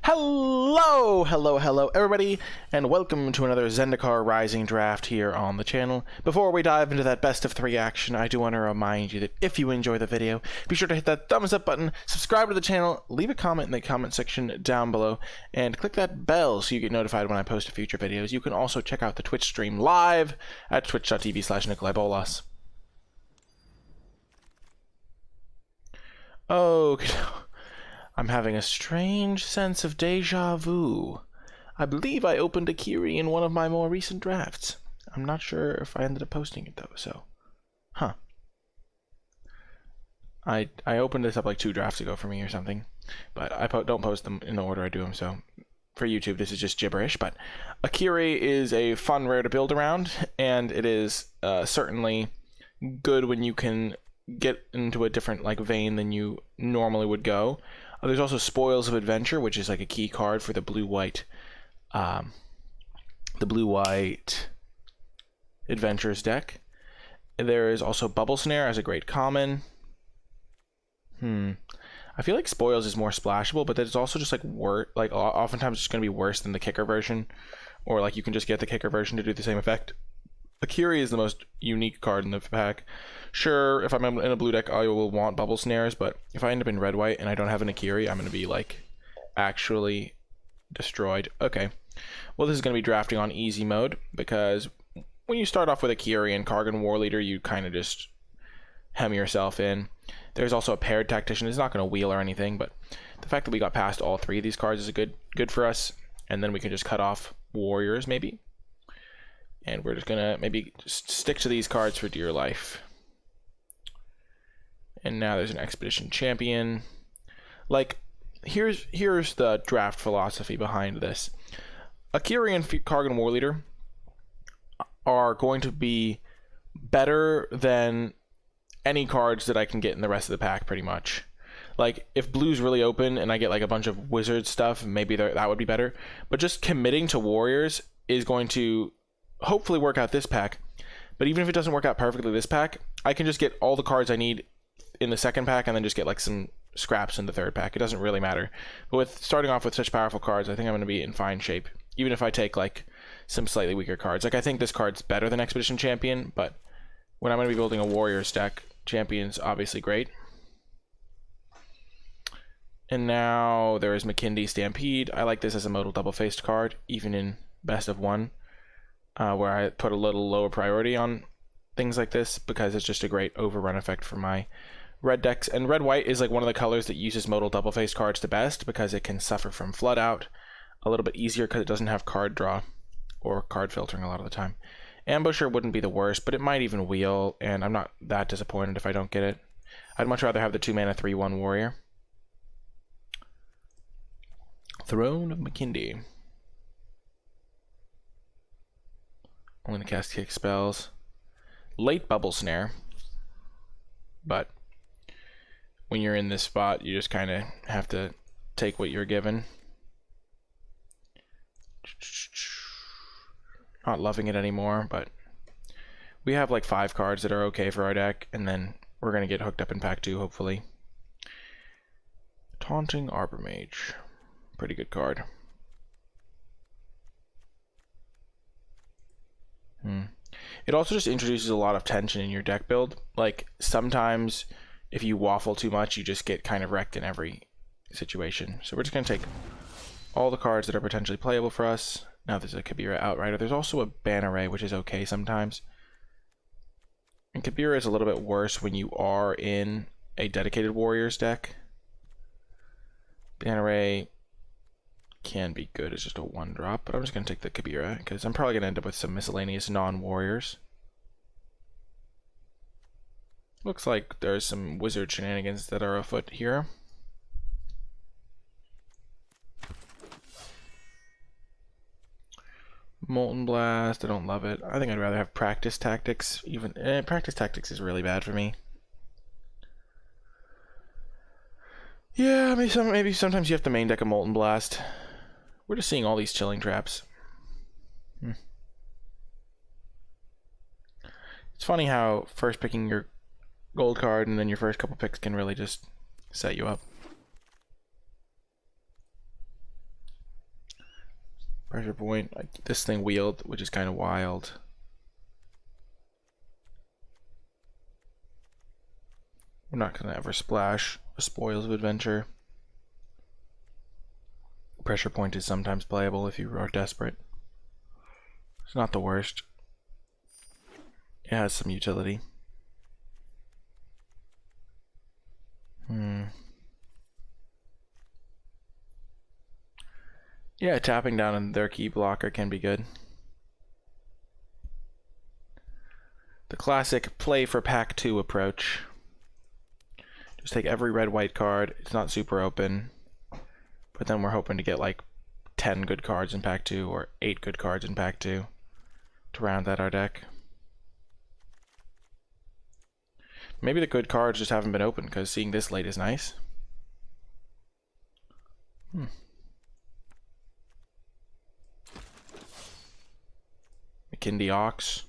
Hello, everybody, and welcome to another Zendikar Rising draft here on the channel. Before we dive into that best of 3 action, I do want to remind you that if you enjoy the video, be sure to hit that thumbs up button, subscribe to the channel, leave a comment in the comment section down below, and click that bell so you get notified when I post future videos. You can also check out the Twitch stream live at twitch.tv/NicolaiBolas. Okay. I'm having a strange sense of deja vu. I believe I opened a Kiri in one of my more recent drafts. I'm not sure if I ended up posting it though, so... Huh. I opened this up like 2 drafts ago for me or something, but I don't post them in the order I do them, so... For YouTube, this is just gibberish, but a Kiri is a fun rare to build around, and it is certainly good when you can get into a different vein than you normally would go. There's also Spoils of Adventure, which is like a key card for the blue-white Adventures deck. There is also Bubble Snare as a great common. I feel like Spoils is more splashable, but it's also just oftentimes it's going to be worse than the kicker version, or you can just get the kicker version to do the same effect. Akiri is the most unique card in the pack. Sure, if I'm in a blue deck, I will want Bubble Snares, but if I end up in red-white and I don't have an Akiri, I'm going to be, actually destroyed. Okay. Well, this is going to be drafting on easy mode, because when you start off with Akiri and Kargan War Leader, you kind of just hem yourself in. There's also a paired Tactician. It's not going to wheel or anything, but the fact that we got past all 3 of these cards is good for us, and then we can just cut off Warriors, maybe. And we're just gonna maybe just stick to these cards for dear life. And now there's an Expedition Champion. Here's the draft philosophy behind this. Akiri and Kargan War Leader are going to be better than any cards that I can get in the rest of the pack, pretty much. If blue's really open and I get a bunch of wizard stuff, maybe that would be better. But just committing to Warriors is going to hopefully work out this pack, but even if it doesn't work out perfectly this pack, I can just get all the cards I need in the second pack and then just get some scraps in the third pack. It doesn't really matter. But with starting off with such powerful cards, I think I'm going to be in fine shape, even if I take some slightly weaker cards. I think this card's better than Expedition Champion, but when I'm going to be building a Warriors deck, Champion's obviously great. And now there is McKindy Stampede. I like this as a modal double-faced card, even in best of 1. Where I put a little lower priority on things like this because it's just a great overrun effect for my red decks. And red-white is one of the colors that uses modal double-faced cards the best because it can suffer from flood out a little bit easier because it doesn't have card draw or card filtering a lot of the time. Ambusher wouldn't be the worst, but it might even wheel, and I'm not that disappointed if I don't get it. I'd much rather have the 2-mana 3/1 warrior. Throne of McKindy. I'm going to cast kick spells. Late Bubble Snare. But when you're in this spot, you just kind of have to take what you're given. Not loving it anymore, but we have 5 cards that are okay for our deck, and then we're going to get hooked up in pack 2, hopefully. Taunting Arbor Mage. Pretty good card. It also just introduces a lot of tension in your deck build. Sometimes if you waffle too much, you just get kind of wrecked in every situation. So we're just going to take all the cards that are potentially playable for us. Now there's a Kabira Outrider. There's also a Banner Ray, which is okay sometimes. And Kabira is a little bit worse when you are in a dedicated Warriors deck. Banner Ray can be good as just a 1-drop, but I'm just going to take the Kabira because I'm probably going to end up with some miscellaneous non-warriors. Looks like there's some wizard shenanigans that are afoot here. Molten Blast, I don't love it. I think I'd rather have Practice Tactics. Practice Tactics is really bad for me. Yeah, maybe sometimes you have to main deck a Molten Blast. We're just seeing all these chilling traps. It's funny how first picking your gold card and then your first couple picks can really just set you up. Pressure point. Like this thing wheeled, which is kind of wild. We're not going to ever splash a Spoils of Adventure. Pressure point is sometimes playable if you are desperate. It's not the worst. It has some utility. Yeah, tapping down on their key blocker can be good. The classic play for pack 2 approach. Just take every red-white card. It's not super open. But then we're hoping to get like 10 good cards in pack 2 or 8 good cards in pack 2 to round out our deck. Maybe the good cards just haven't been opened because seeing this late is nice. McKindy Ox.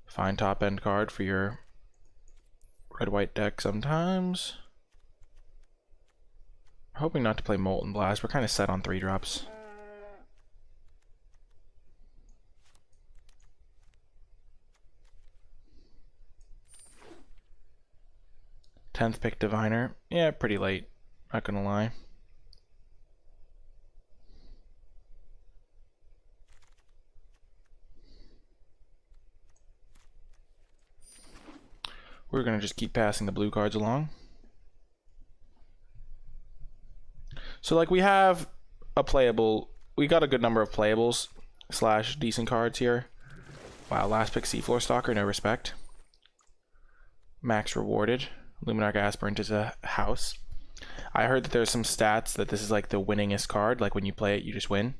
Fine top end card for your red-white deck sometimes. We're hoping not to play Molten Blast. We're kind of set on 3-drops. Tenth pick Diviner. Yeah, pretty late. Not gonna lie. We're gonna just keep passing the blue cards along. So like we have a playable, we got a good number of playables / decent cards here. Wow, last pick Seafloor Stalker, no respect. Max rewarded. Luminarch Aspirant is a house. I heard that there's some stats that this is like the winningest card, like when you play it you just win.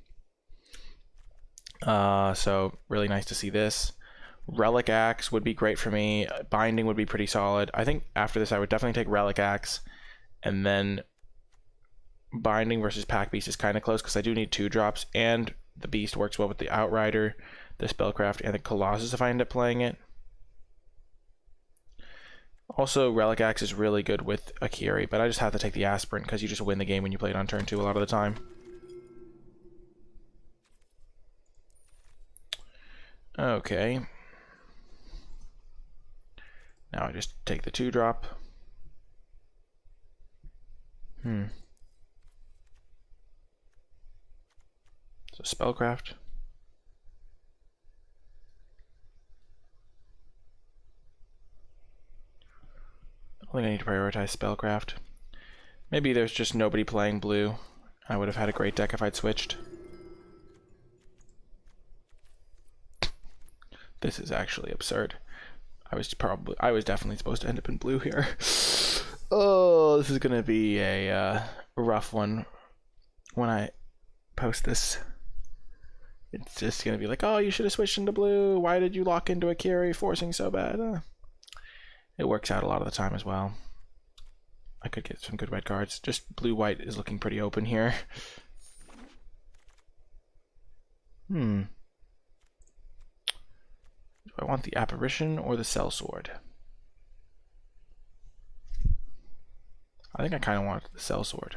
So really nice to see this. Relic Axe would be great for me. Binding would be pretty solid. I think after this I would definitely take Relic Axe, and then Binding versus Pack Beast is kind of close because I do need 2-drops, and the Beast works well with the Outrider, the Spellcraft, and the Colossus if I end up playing it. Also, Relic Axe is really good with Akiri, but I just have to take the Aspirant because you just win the game when you play it on turn 2 a lot of the time. Okay. Now I just take the 2-drop. So Spellcraft. I think I need to prioritize Spellcraft. Maybe there's just nobody playing blue. I would have had a great deck if I'd switched. This is actually absurd. I was definitely supposed to end up in blue here. Oh, this is gonna be a rough one when I post this. It's just gonna be like, oh, you should have switched into blue. Why did you lock into Akiri, forcing so bad? It works out a lot of the time as well. I could get some good red cards. Just blue-white is looking pretty open here. Do I want the Apparition or the Sellsword? I think I kind of want the Sellsword.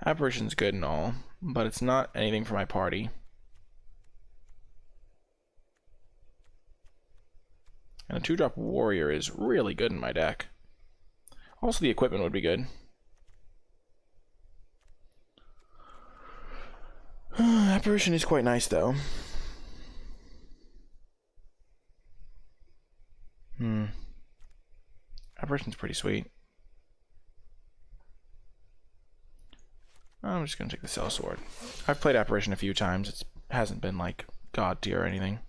Apparition's good and all, but it's not anything for my party. And a 2-drop Warrior is really good in my deck. Also, the equipment would be good. Apparition is quite nice, though. Apparition's pretty sweet. I'm just gonna take the Sellsword. I've played Apparition a few times. It hasn't been like god tier or anything.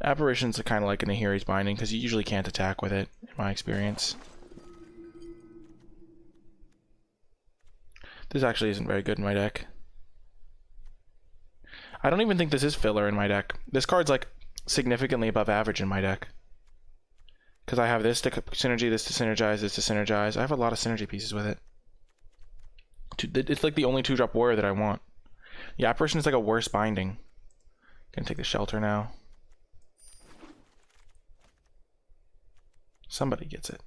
Apparition's kind of like an Ahiri's Binding because you usually can't attack with it, in my experience. This actually isn't very good in my deck. I don't even think this is filler in my deck. This card's like significantly above average in my deck. Because I have this to synergy, this to synergize, this to synergize. I have a lot of synergy pieces with it. It's like the only 2-drop warrior that I want. Yeah, Apparition is like a worse binding. Gonna take the Shelter now. Somebody gets it.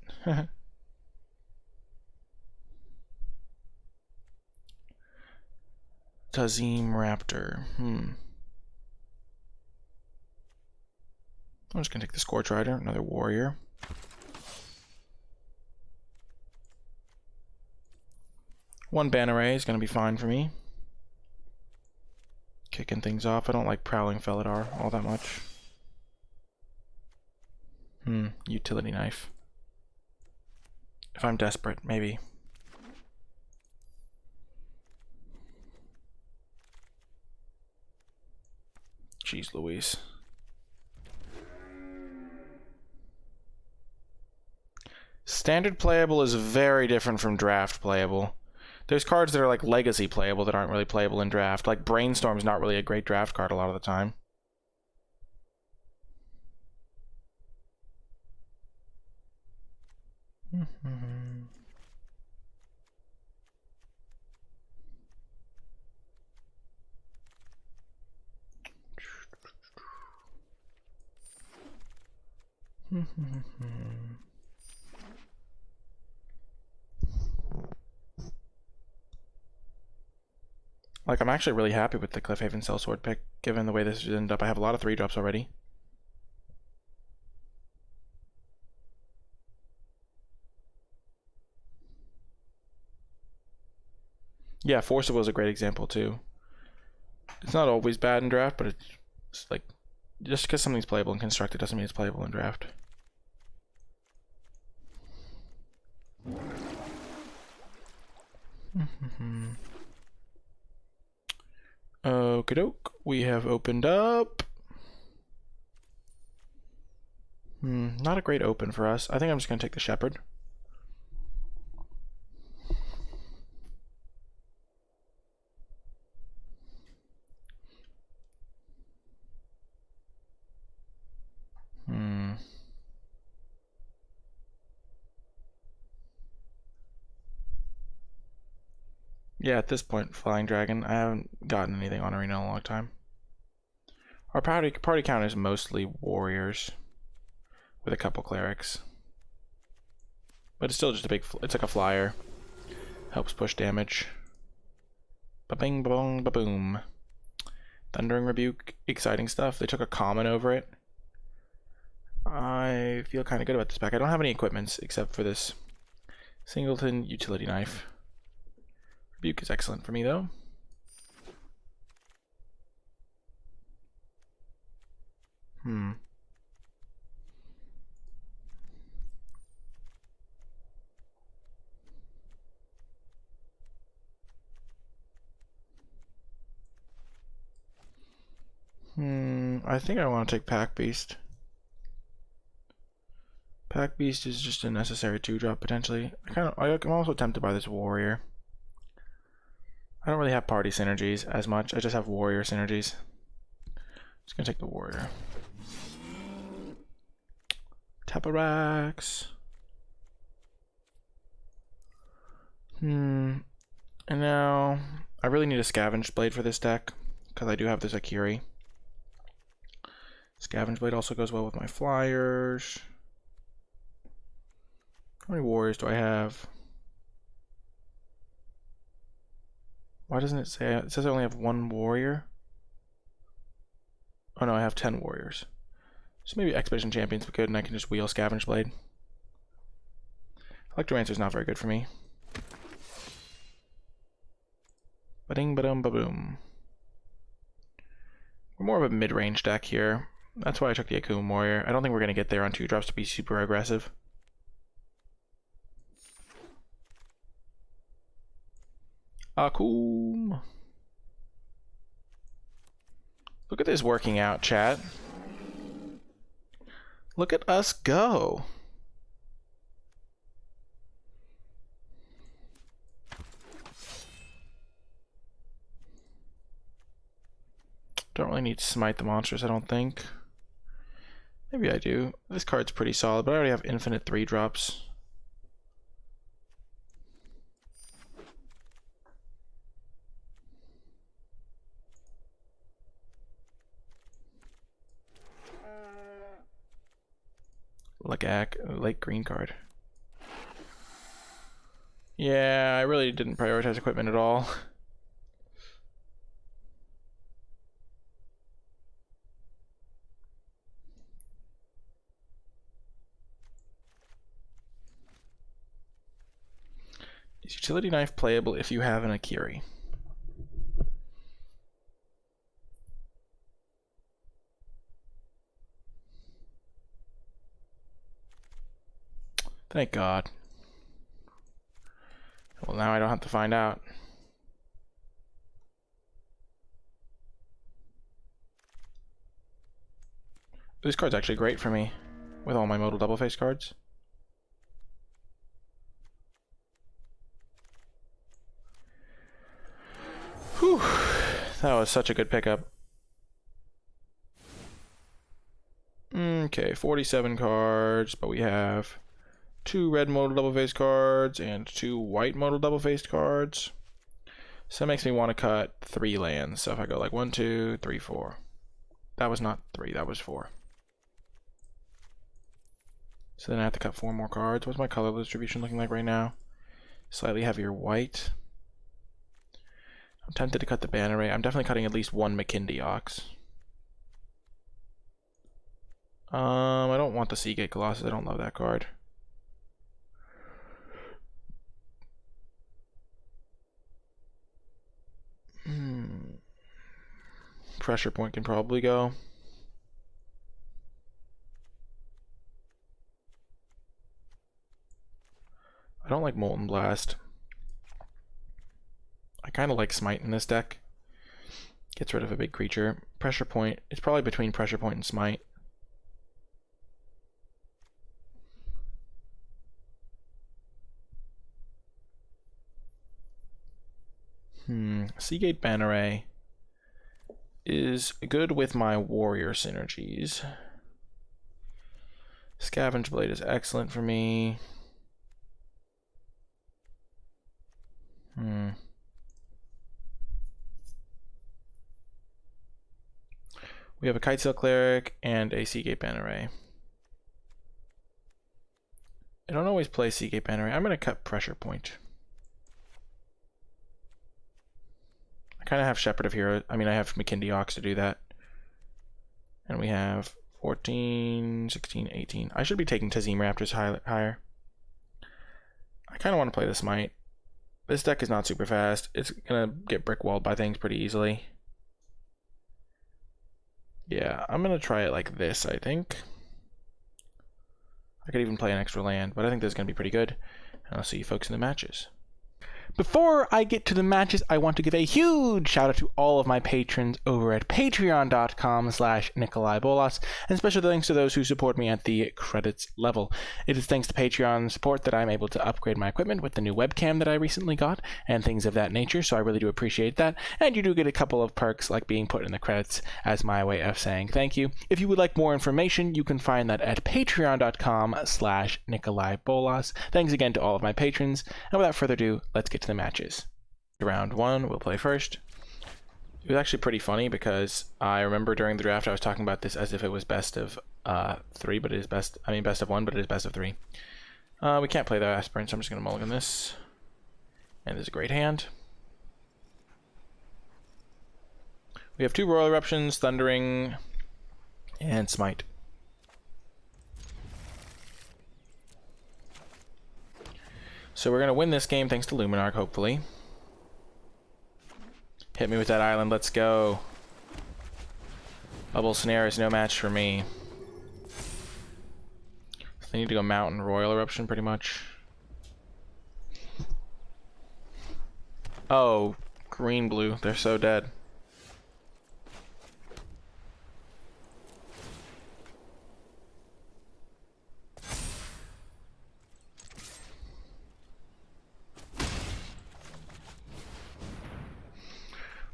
Tazim Raptor. I'm just gonna take the Scorch Rider, another warrior. One Bannerang is gonna be fine for me. Kicking things off. I don't like Prowling Felidar all that much. Utility Knife. If I'm desperate, maybe. Jeez Louise. Standard playable is very different from draft playable. There's cards that are like legacy playable that aren't really playable in draft. Like Brainstorm's not really a great draft card a lot of the time. Like, I'm actually really happy with the Cliffhaven Sellsword pick, given the way this ended up. I have a lot of 3-drops already. Yeah, Forcible is a great example, too. It's not always bad in draft, but it's like, just because something's playable in Constructed doesn't mean it's playable in draft. Okie doke, we have opened up. Not a great open for us. I think I'm just going to take the Shepherd. Yeah, at this point, Flying Dragon. I haven't gotten anything on Arena in a long time. Our party count is mostly warriors, with a couple clerics. But it's still just a big, it's like a flyer. Helps push damage. Ba-bing, ba-bong, ba-boom. Thundering Rebuke, exciting stuff. They took a common over it. I feel kind of good about this pack. I don't have any equipments except for this Singleton Utility Knife. Rebuke is excellent for me, though. I think I want to take Pack Beast. Pack Beast is just a necessary 2-drop potentially. I'm also tempted by this warrior. I don't really have party synergies as much. I just have warrior synergies. Just gonna take the warrior. Taparax. And now I really need a Scavenge Blade for this deck because I do have this Akiri. Scavenge Blade also goes well with my flyers. How many warriors do I have? Why doesn't it say? It says I only have 1 warrior. Oh no, I have 10 warriors. So maybe Expedition Champion's good and I can just wheel Scavenge Blade. Electromancer's not very good for me. Ba-ding, ba-dum, ba-boom. We're more of a mid-range deck here. That's why I took the Akum Warrior. I don't think we're going to get there on 2-drops to be super aggressive. Akum. Look at this working out, chat. Look at us go. Don't really need to smite the monsters, I don't think. Maybe I do. This card's pretty solid, but I already have infinite 3-drops. Lake green card. Yeah, I really didn't prioritize equipment at all. Utility knife playable if you have an Akiri. Thank God. Well, now I don't have to find out. This card's actually great for me with all my modal double face cards. Whew. That was such a good pickup. Okay, 47 cards, but we have 2 red modal double face cards and 2 white modal double faced cards. So that makes me want to cut 3 lands. So if I go like 1, 2, 3, 4. That was not 3, that was 4. So then I have to cut 4 more cards. What's my color distribution looking like right now? Slightly heavier white. I'm tempted to cut the Banner Ray. I'm definitely cutting at least 1 McKindy Ox. I don't want the Seagate Colossus. I don't love that card. Pressure Point can probably go. I don't like Molten Blast. I kind of like Smite in this deck. Gets rid of a big creature. Pressure Point. It's probably between Pressure Point and Smite. Seagate Banner Ray is good with my Warrior synergies. Scavenge Blade is excellent for me. We have a Kitesail Cleric and a Seagate Banner Ray. I don't always play Seagate Banner Ray. I'm going to cut Pressure Point. I kind of have Shepherd of Heroes. I mean, I have McKindy Ox to do that. And we have 14, 16, 18. I should be taking Tazim Raptors higher. I kind of want to play the Smite. This deck is not super fast. It's going to get brick walled by things pretty easily. Yeah, I'm going to try it like this, I think. I could even play an extra land, but I think this is going to be pretty good. And I'll see you folks in the matches. Before I get to the matches, I want to give a huge shout out to all of my patrons over at patreon.com/NicolaiBolas, and special thanks to those who support me at the credits level. It is thanks to Patreon support that I'm able to upgrade my equipment with the new webcam that I recently got, and things of that nature, so I really do appreciate that. And you do get a couple of perks like being put in the credits as my way of saying thank you. If you would like more information, you can find that at patreon.com/NicolaiBolas. Thanks again to all of my patrons, and without further ado, let's get to the matches. Round 1, we'll play first. It was actually pretty funny because I remember during the draft I was talking about this as if it was best of 3, but it is best of 1, but it is best of 3. We can't play the Aspirant, so I'm just going to mulligan this. And there's a great hand. We have 2 Royal Eruptions, Thundering, and Smite. So we're going to win this game thanks to Luminarch, hopefully. Hit me with that island, let's go. Bubble Snare is no match for me. So they need to go Mountain Royal Eruption, pretty much. Oh, green-blue, they're so dead.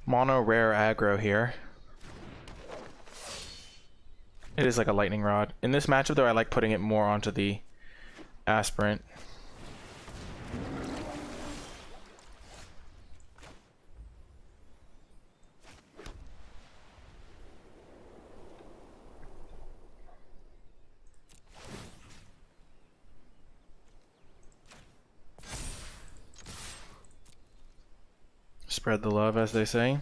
Mono rare aggro here. It is like a lightning rod. In this matchup though, I like putting it more onto the Aspirant. Spread the love, as they say.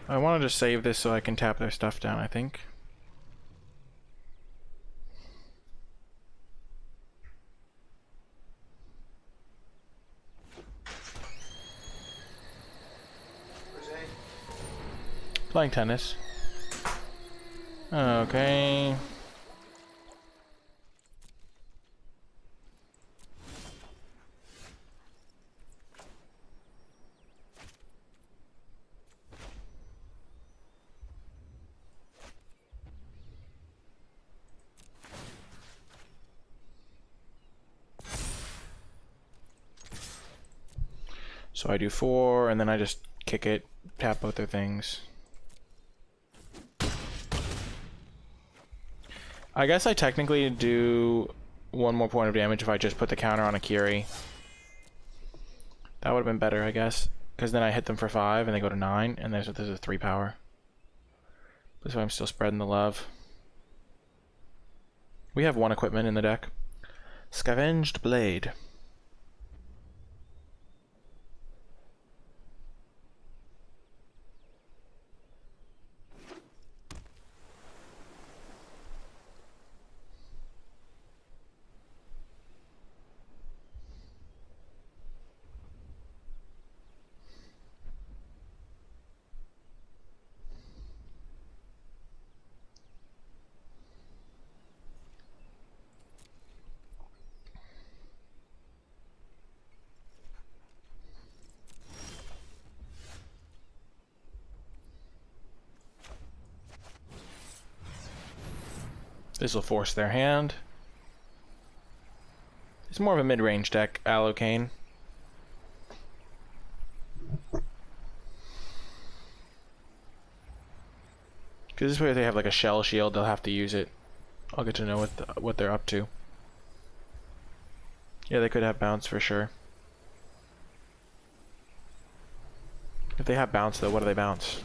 I want to just save this so I can tap their stuff down, I think. Playing tennis. Okay. So I do 4, and then I just kick it, tap both their things. I guess I technically do 1 more point of damage if I just put the counter on a Kiri. That would have been better, I guess. Because then I hit them for 5, and they go to 9, and there's a 3 power. This way I'm still spreading the love. We have 1 equipment in the deck. Scavenged Blade. This will force their hand. It's more of a mid-range deck, Allocane. Because this way if they have like a shell shield, they'll have to use it. I'll get to know what they're up to. Yeah, they could have bounce for sure. If they have bounce though, what do they bounce?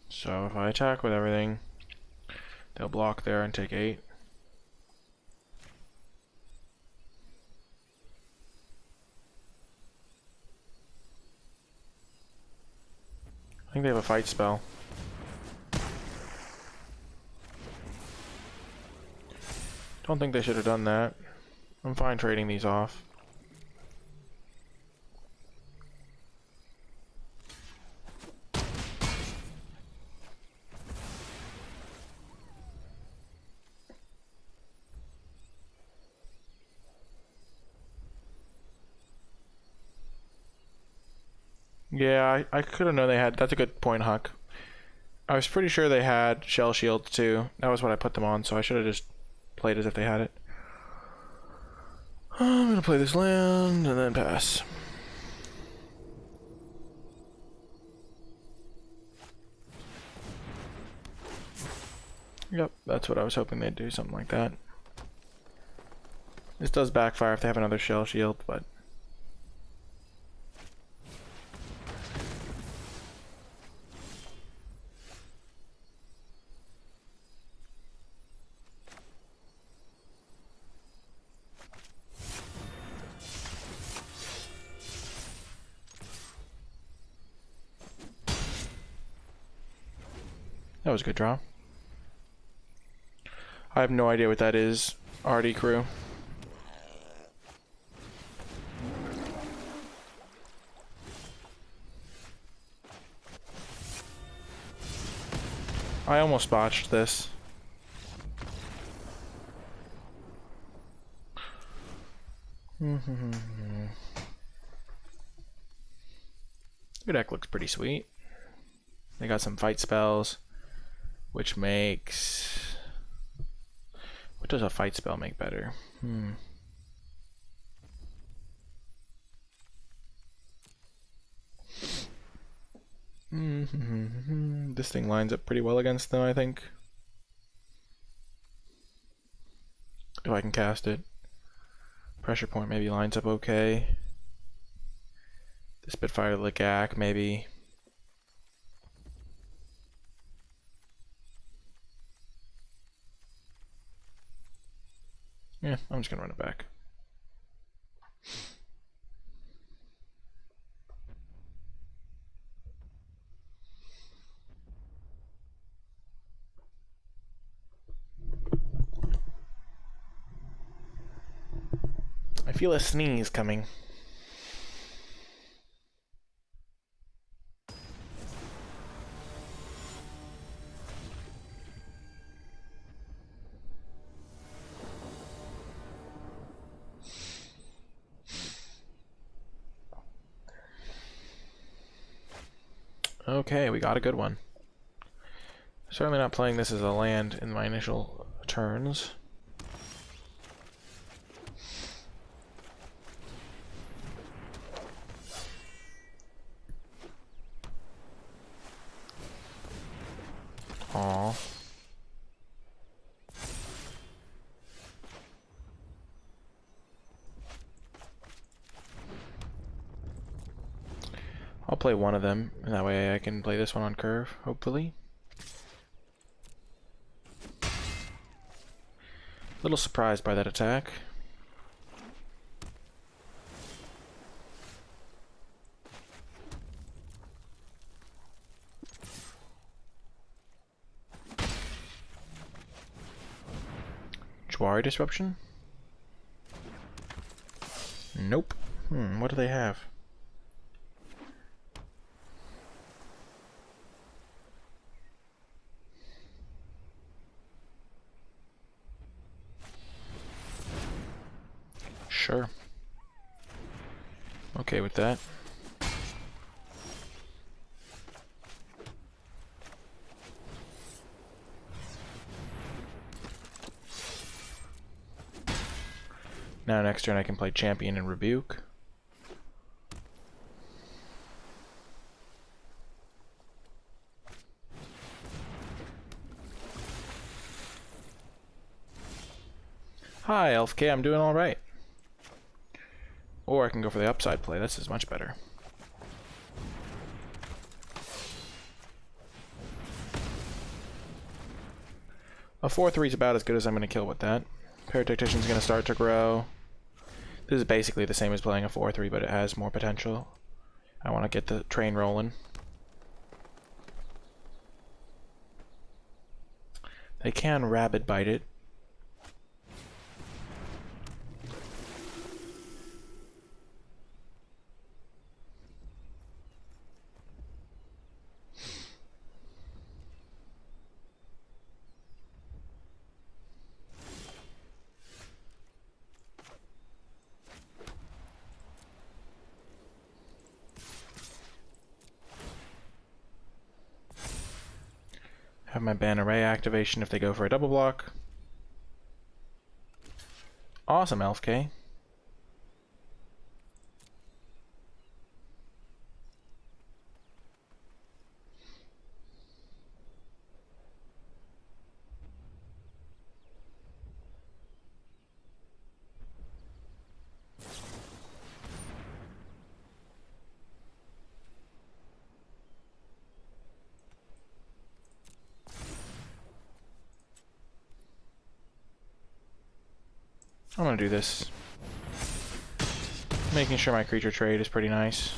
So if I attack with everything, they'll block there and take 8. I think they have a fight spell. Don't think they should have done that. I'm fine trading these off. Yeah, I could have known they had. That's a good point, Huck. I was pretty sure they had shell shields too. That was what I put them on, so I should have just played as if they had it. I'm gonna play this land and then pass. Yep, that's what I was hoping they'd do, something like that. This does backfire if they have another shell shield, but... That was a good draw. I have no idea what that is, RD crew. I almost botched this. Your deck looks pretty sweet. They got some fight spells, which makes... What does a fight spell make better? This thing lines up pretty well against them, I think. If I can cast it. Pressure point maybe lines up okay. The Spitfire Ligak maybe. Yeah, I'm just gonna run it back. I feel a sneeze coming. Okay, we got a good one. Certainly not playing this as a land in my initial turns. Aww. I'll play one of them, and that way I can play this one on curve, hopefully. A little surprised by that attack. Jwari disruption? Nope. What do they have? Sure. Okay with that. Now next turn I can play Champion and Rebuke. Hi, Elf K, I'm doing alright. Or I can go for the upside play. This is much better. A 4-3 is about as good as I'm going to kill with that. Paratectician's going to start to grow. This is basically the same as playing a 4-3, but it has more potential. I want to get the train rolling. They can Rabid Bite it. Have my ban array activation if they go for a double block. Awesome, Elf K. I'm gonna do this. Making sure my creature trade is pretty nice.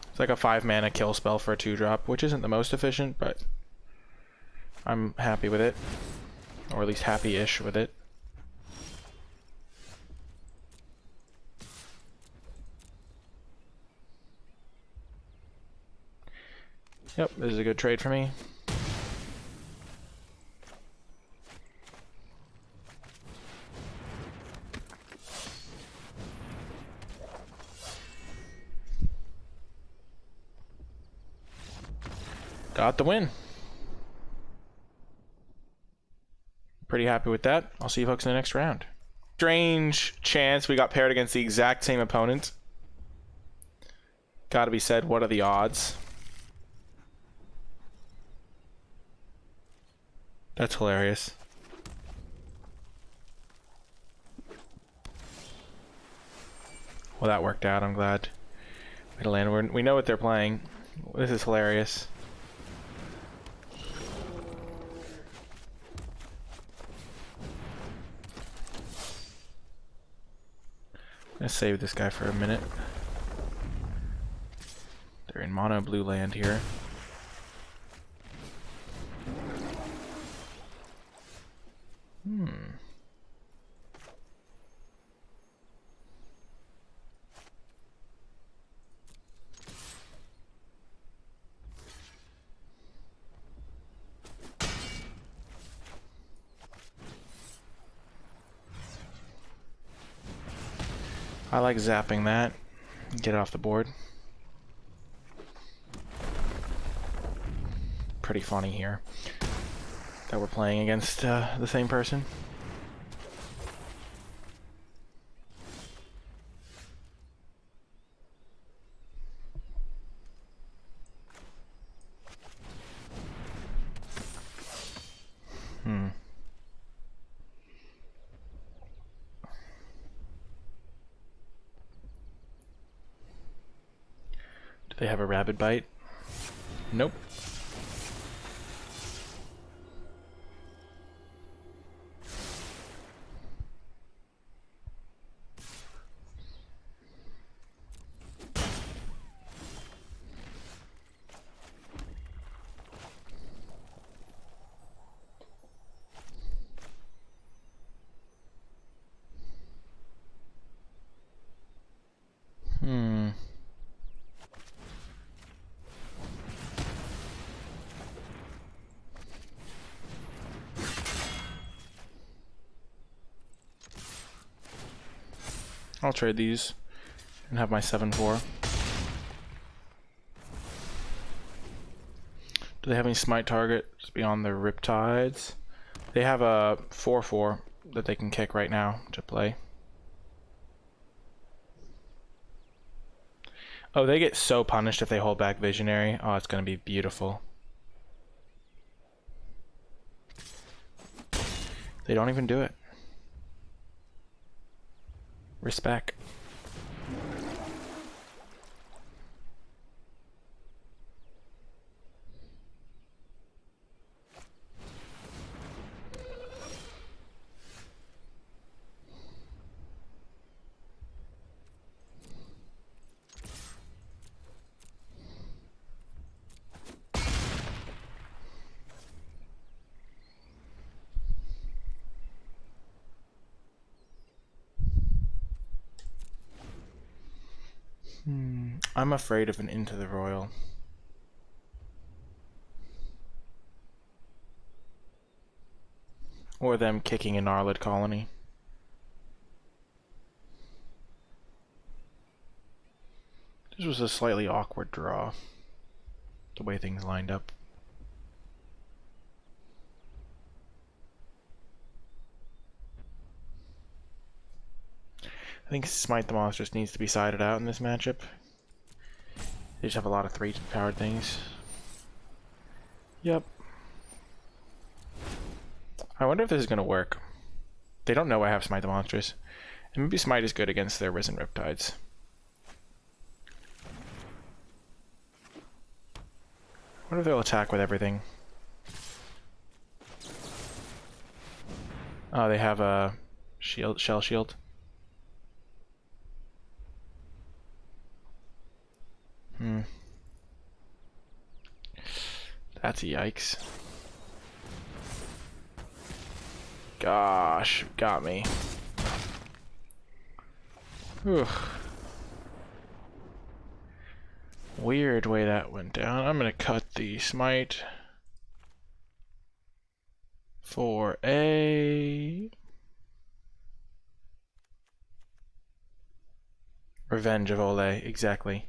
It's like a 5-mana kill spell for a 2-drop, which isn't the most efficient, but I'm happy with it. Or at least happy-ish with it. Yep, this is a good trade for me. Got the win. Pretty happy with that. I'll see you folks in the next round. Strange chance we got paired against the exact same opponent. Gotta be said, what are the odds? That's hilarious. Well, that worked out. I'm glad. We know what they're playing. This is hilarious. Let's save this guy for a minute. They're in mono blue land here. I like zapping that. Get it off the board. Pretty funny here that we're playing against the same person. Do they have a rabid bite? Nope. I'll trade these and have my 7/4. Do they have any smite targets beyond the Riptides? They have a 4/4 that they can kick right now to play. Oh, they get so punished if they hold back Visionary. Oh, it's going to be beautiful. They don't even do it. Respect. I'm afraid of an Into the Royal. Or them kicking an Arlid colony. This was a slightly awkward draw, the way things lined up. I think Smite the Monstrous needs to be sided out in this matchup. They just have a lot of 3-powered things. Yep. I wonder if this is going to work. They don't know I have Smite the Monstrous. And maybe Smite is good against their Risen Riptides. I wonder if they'll attack with everything. Oh, they have a shield, shell shield. That's a yikes. Gosh, got me. Whew. Weird way that went down. I'm gonna cut the smite for a Revenge of Ole, exactly.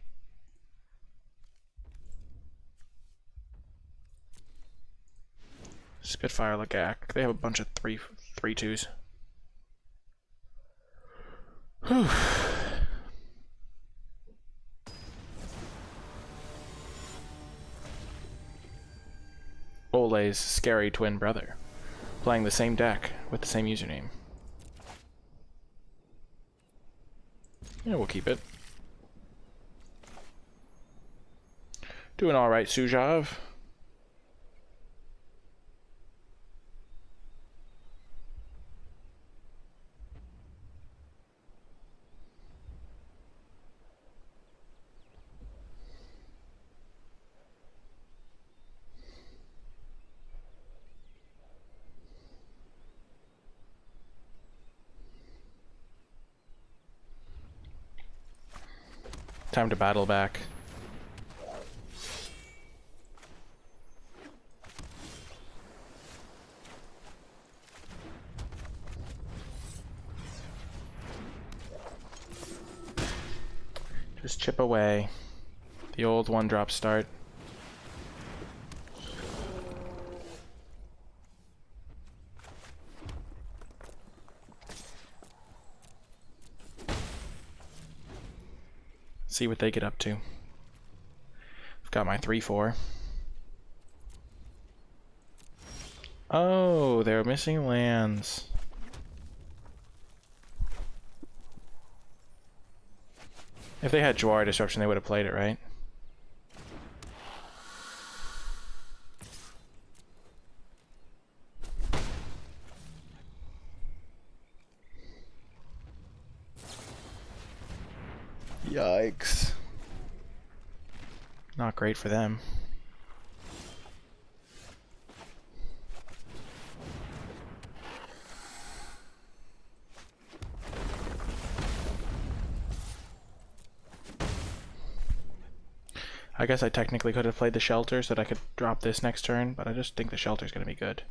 Spitfire Lagak. They have a bunch of 3/2s. Whew. Ole's scary twin brother, playing the same deck with the same username. Yeah, we'll keep it. Doing alright, Sujav. Time to battle back. Just chip away. The old one-drop start. See what they get up to. I've got my 3-4. Oh, they're missing lands. If they had Jwar Disruption, they would have played it, right? Yikes. Not great for them. I guess I technically could have played the shelter so that I could drop this next turn, but I just think the shelter's gonna be good.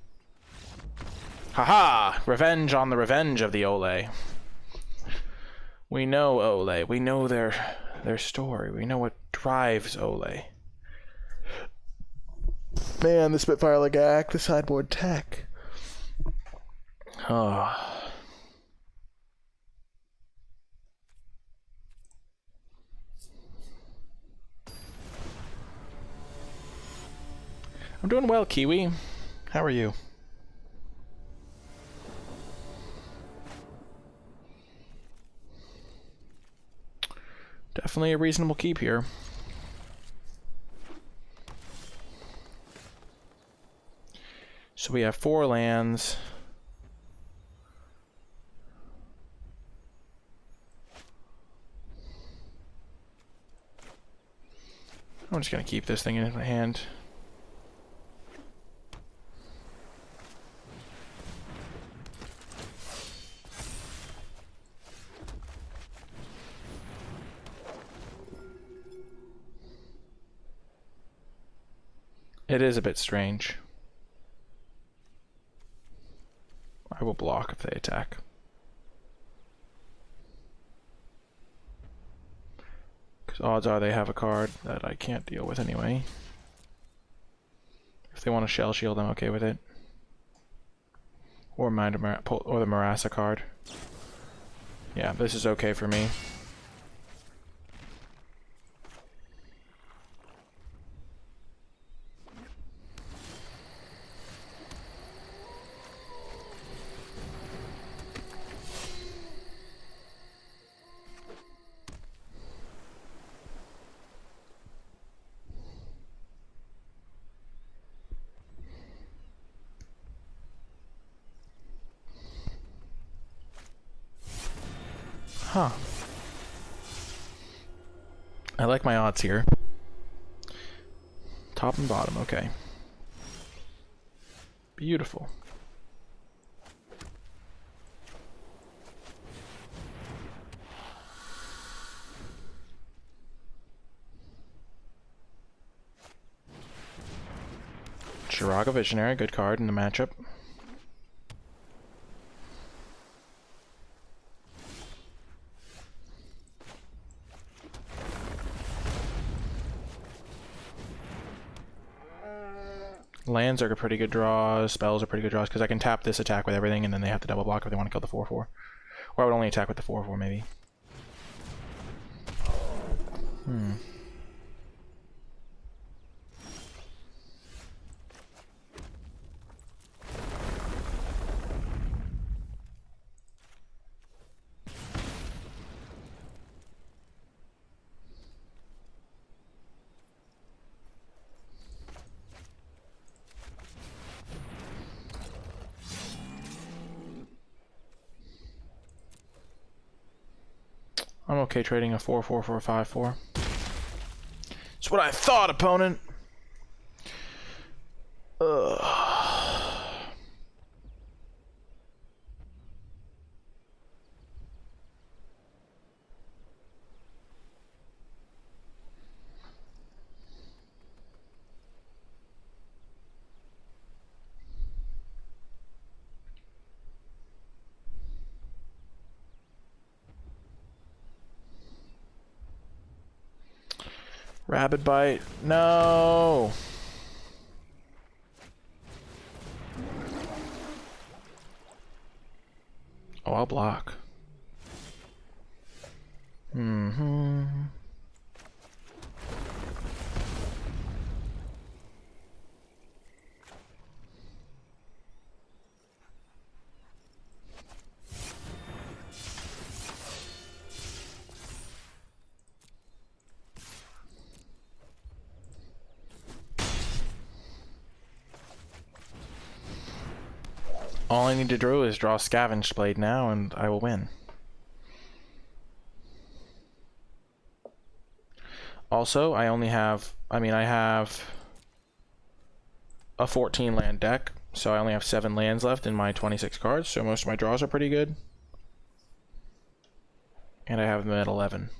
Haha! Revenge on the revenge of the Ole. We know Ole. We know their story. We know what drives Ole. Man, the Spitfire Legac, the sideboard tech. Oh. I'm doing well, Kiwi. How are you? Definitely a reasonable keep here. So we have 4 lands. I'm just gonna keep this thing in my hand. It is a bit strange. I will block if they attack. Because odds are they have a card that I can't deal with anyway. If they want to Shell Shield, I'm okay with it. Or or the Marassa card. Yeah, this is okay for me. Huh. I like my odds here. Top and bottom, okay. Beautiful. Shiraga Visionary, good card in the matchup. Lands are a pretty good draws, spells are pretty good draws, because I can tap this attack with everything, and then they have to double block if they want to kill the 4-4. Or I would only attack with the 4-4, maybe. I'm okay trading a 4-4 for a 5-4. That's what I thought, opponent! Ugh. Rabid bite. No! Oh, I'll block. Mm-hmm. All I need to do is draw Scavenged Blade now, and I will win. Also, I have a 14 land deck, so I only have 7 lands left in my 26 cards, so most of my draws are pretty good. And I have them at 11.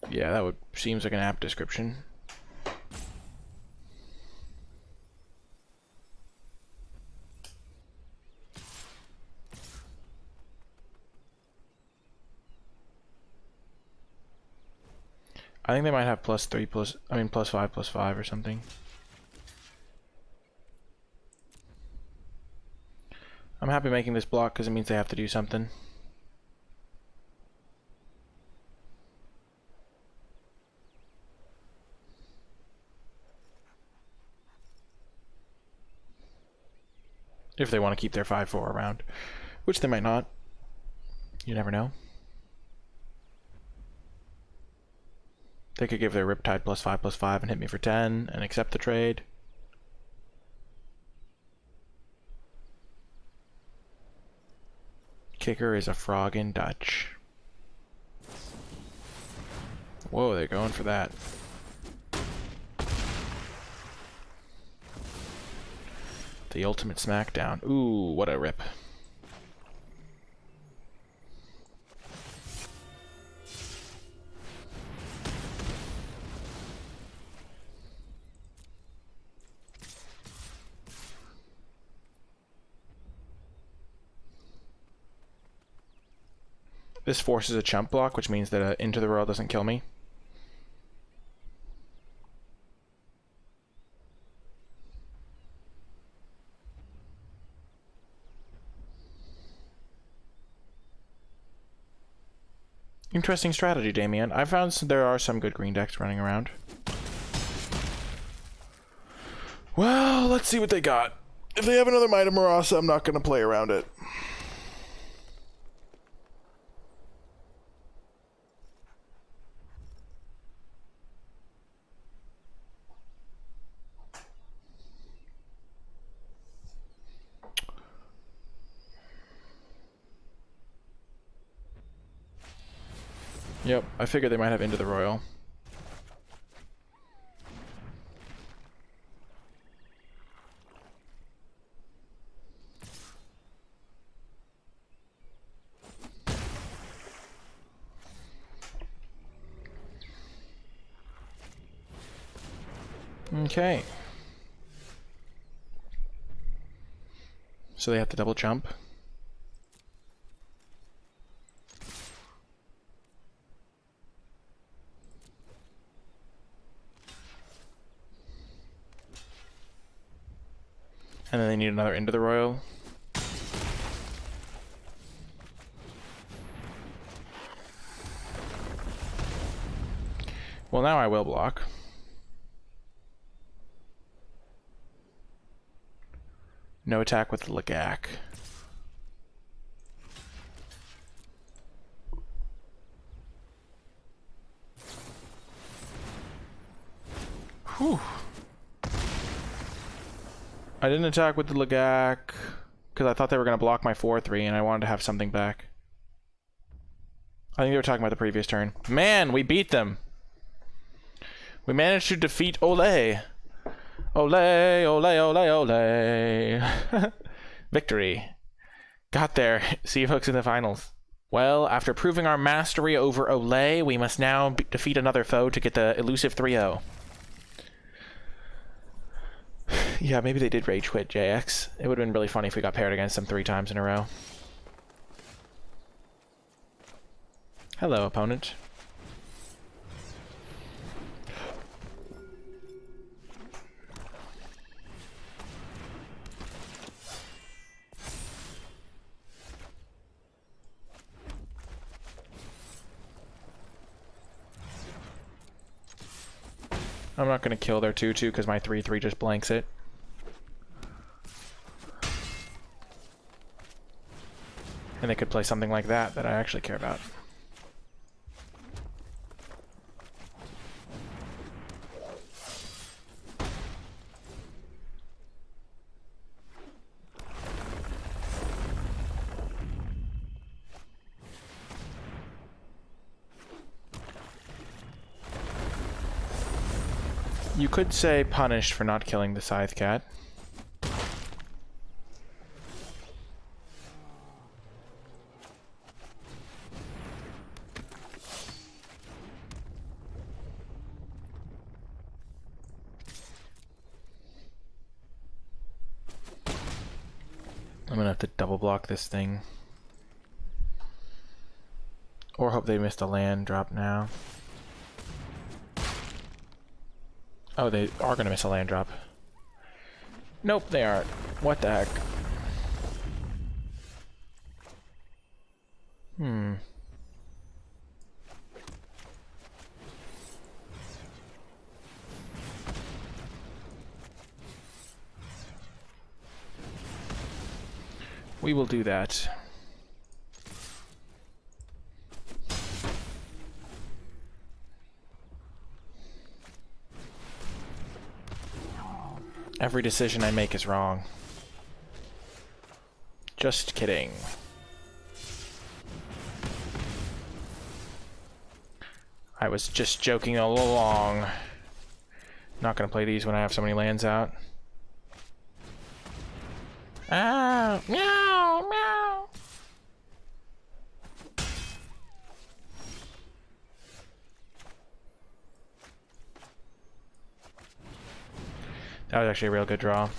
Yeah, that seems like an apt description. I think they might have +3 +5 or something. I'm happy making this block because it means they have to do something. If they want to keep their 5/4 around, which they might not. You never know. They could give their Riptide +5/5 and hit me for 10 and accept the trade. Kicker is a frog in Dutch. Whoa, they're going for that. The ultimate smackdown. Ooh, what a rip. This forces a chump block, which means that Into the Royal doesn't kill me. Interesting strategy, Damien. I found there are some good green decks running around. Well, let's see what they got. If they have another Might of Marasa, I'm not going to play around it. Yep, I figured they might have Into the Royal. Okay. So they have to double jump. And then they need another Into the Royal. Well, now I will block. No attack with the Lagak. Whew. I didn't attack with the Lagak because I thought they were going to block my 4/3 and I wanted to have something back. I think they were talking about the previous turn. Man, we beat them. We managed to defeat Olay. Olay, Olay, Olay, Olay. Victory. Got there. See you folks in the finals. Well, after proving our mastery over Olay, we must now defeat another foe to get the elusive 3-0. Yeah, maybe they did rage quit JX. It would have been really funny if we got paired against them 3 times in a row. Hello, opponent. I'm not going to kill their 2/2 because my 3/3 just blanks it. And they could play something like that I actually care about. You could say punished for not killing the Scythe Cat. I'm gonna have to double block this thing. Or hope they missed a land drop now. Oh, they are gonna miss a land drop. Nope, they aren't. What the heck? We will do that. Every decision I make is wrong. Just kidding. I was just joking all along. Not gonna play these when I have so many lands out. Ah, meow, meow. That was actually a real good draw.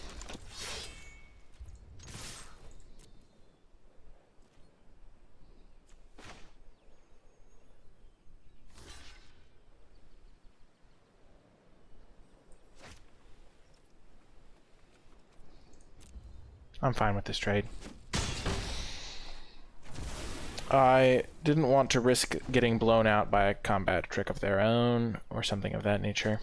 I'm fine with this trade. I didn't want to risk getting blown out by a combat trick of their own or something of that nature.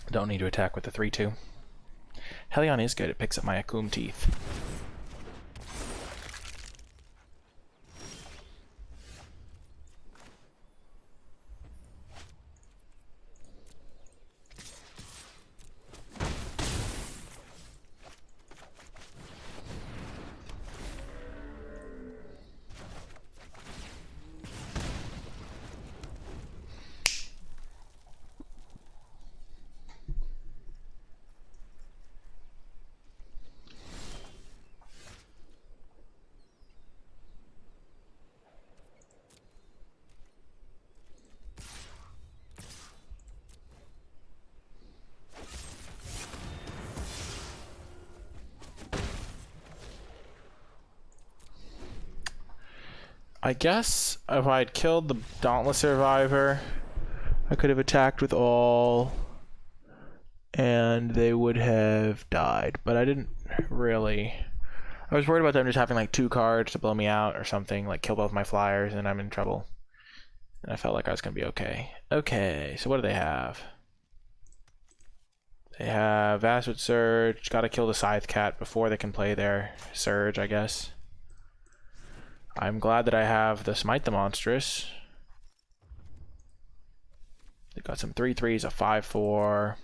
Don't need to attack with the 3/2. Helion is good. It picks up my Akum Teeth. I guess if I'd killed the Dauntless Survivor, I could have attacked with all, and they would have died. But I didn't really. I was worried about them just having like 2 cards to blow me out or something, like kill both my flyers, and I'm in trouble. And I felt like I was going to be okay. Okay, so what do they have? They have Vastwood Surge. Gotta kill the Scythe Cat before they can play their Surge, I guess. I'm glad that I have the Smite the Monstrous. They've got some 3/3s, a 5/4,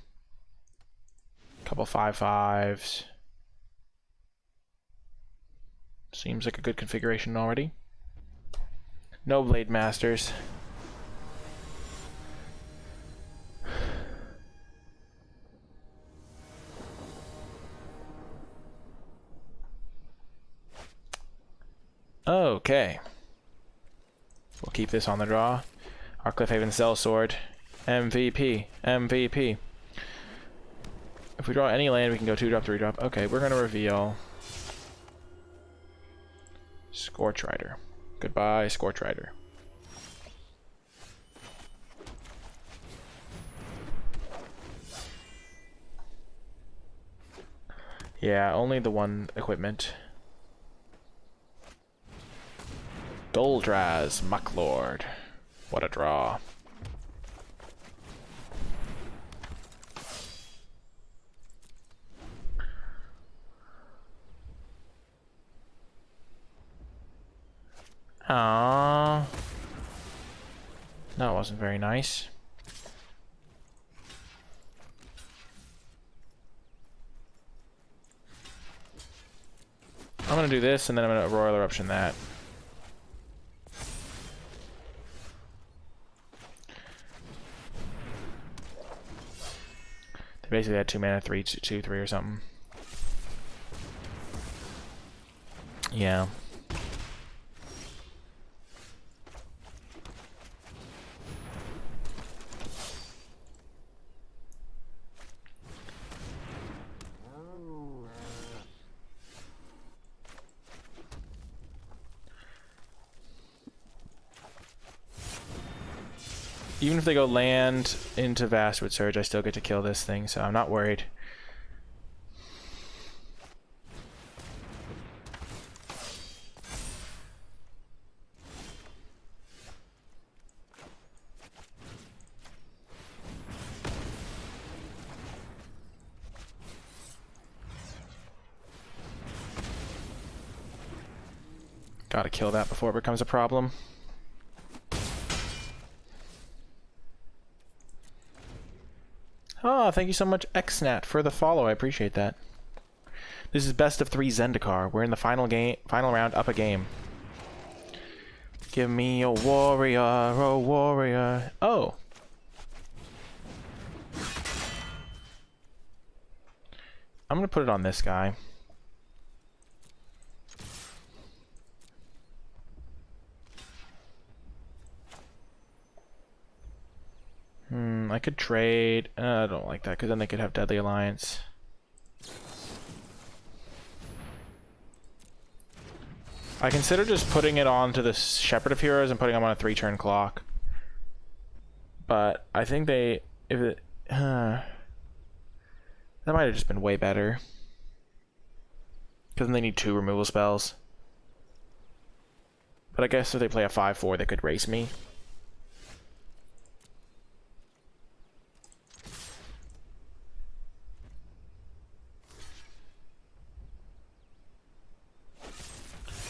a couple 5/5s. Seems like a good configuration already. No Blade Masters. Okay. We'll keep this on the draw. Our Cliffhaven Sellsword. MVP. MVP. If we draw any land, we can go 2-drop, 3-drop. Okay, we're going to reveal Scorch Rider. Goodbye, Scorch Rider. Yeah, only the one equipment. Doldraz, Mucklord. What a draw. Aww. That wasn't very nice. I'm gonna do this, and then I'm gonna Royal Eruption that. They basically had 2 mana, 3, 2, 3 or something. Yeah. Even if they go land into Vastwood Surge, I still get to kill this thing, so I'm not worried. Gotta kill that before it becomes a problem. Oh, thank you so much, Xnat, for the follow. I appreciate that. This is best of 3 Zendikar. We're in the final round, up a game. Give me a warrior, a warrior. Oh. I'm gonna put it on this guy. I could trade. I don't like that because then they could have Deadly Alliance. I consider just putting it onto the Shepherd of Heroes and putting them on a 3-turn clock. But I think that might have just been way better. Because then they need 2 removal spells. But I guess if they play a 5/4, they could race me.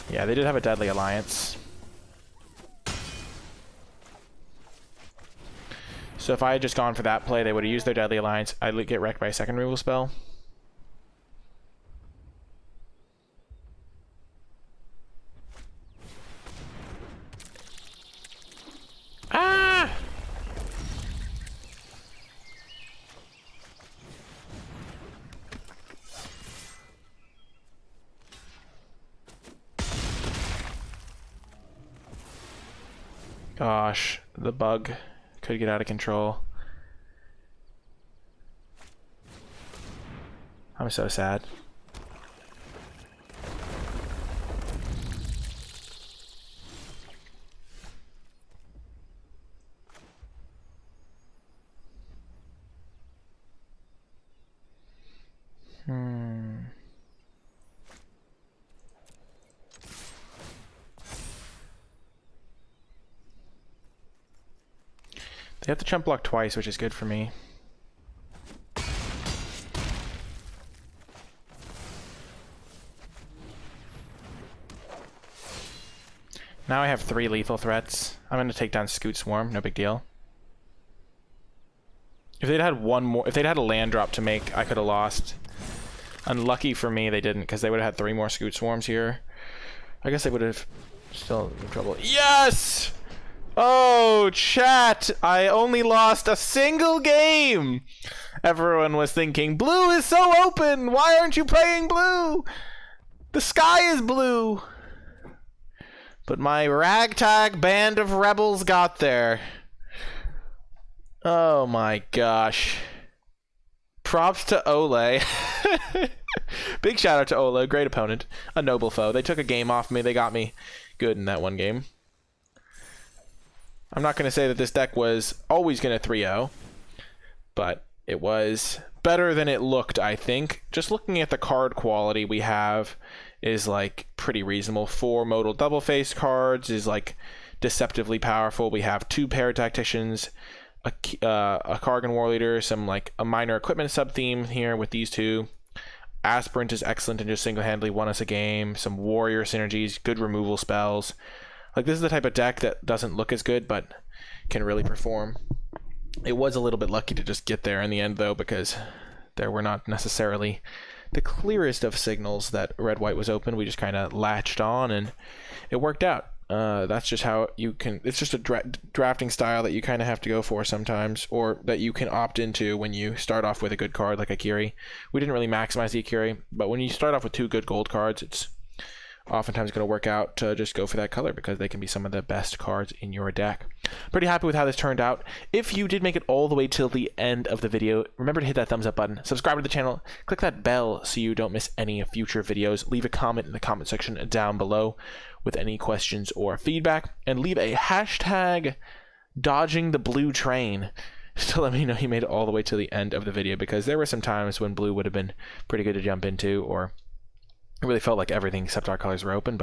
Yeah, they did have a Deadly Alliance. So if I had just gone for that play, they would have used their Deadly Alliance. I'd get wrecked by a 2nd removal spell. Ah! Gosh, the bug could get out of control. I'm so sad. They have to chump block twice, which is good for me. Now I have 3 lethal threats. I'm going to take down Scoot Swarm, no big deal. If they'd had one more, if they'd had a land drop to make, I could have lost. Unlucky for me, they didn't, because they would have had 3 more Scoot Swarms here. I guess they would have still in trouble. Yes! Oh, chat! I only lost a single game! Everyone was thinking, blue is so open! Why aren't you playing blue? The sky is blue! But my ragtag band of rebels got there. Oh my gosh. Props to Ole. Big shout out to Ole. Great opponent. A noble foe. They took a game off me. They got me good in that one game. I'm not going to say that this deck was always going to 3-0. But it was better than it looked, I think. Just looking at the card quality we have is like pretty reasonable. 4 modal double face cards is like deceptively powerful. We have 2 Pair Tacticians, a Kargan War Leader, some like a minor equipment sub-theme here with these 2. Aspirant is excellent and just single-handedly won us a game. Some warrior synergies, good removal spells. Like, this is the type of deck that doesn't look as good, but can really perform. It was a little bit lucky to just get there in the end, though, because there were not necessarily the clearest of signals that red-white was open. We just kind of latched on, and it worked out. That's just how you can... It's just a drafting style that you kind of have to go for sometimes, or that you can opt into when you start off with a good card like Akiri. We didn't really maximize the Akiri, but when you start off with 2 good gold cards, it's oftentimes going to work out to just go for that color because they can be some of the best cards in your deck. Pretty happy with how this turned out. If you did make it all the way till the end of the video, remember to hit that thumbs up button, subscribe to the channel, click that bell so you don't miss any future videos, leave a comment in the comment section down below with any questions or feedback, and leave a hashtag dodging the blue train to let me know you made it all the way to the end of the video, because there were some times when blue would have been pretty good to jump into, or it really felt like everything except our colors were open,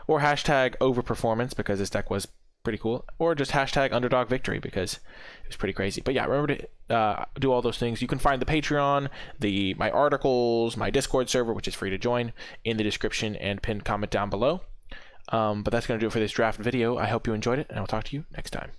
or hashtag overperformance because this deck was pretty cool, or just hashtag underdog victory because it was pretty crazy. But yeah, remember to do all those things. You can find the Patreon, my articles, my Discord server, which is free to join, in the description and pinned comment down below. But that's going to do it for this draft video. I hope you enjoyed it, and I'll talk to you next time.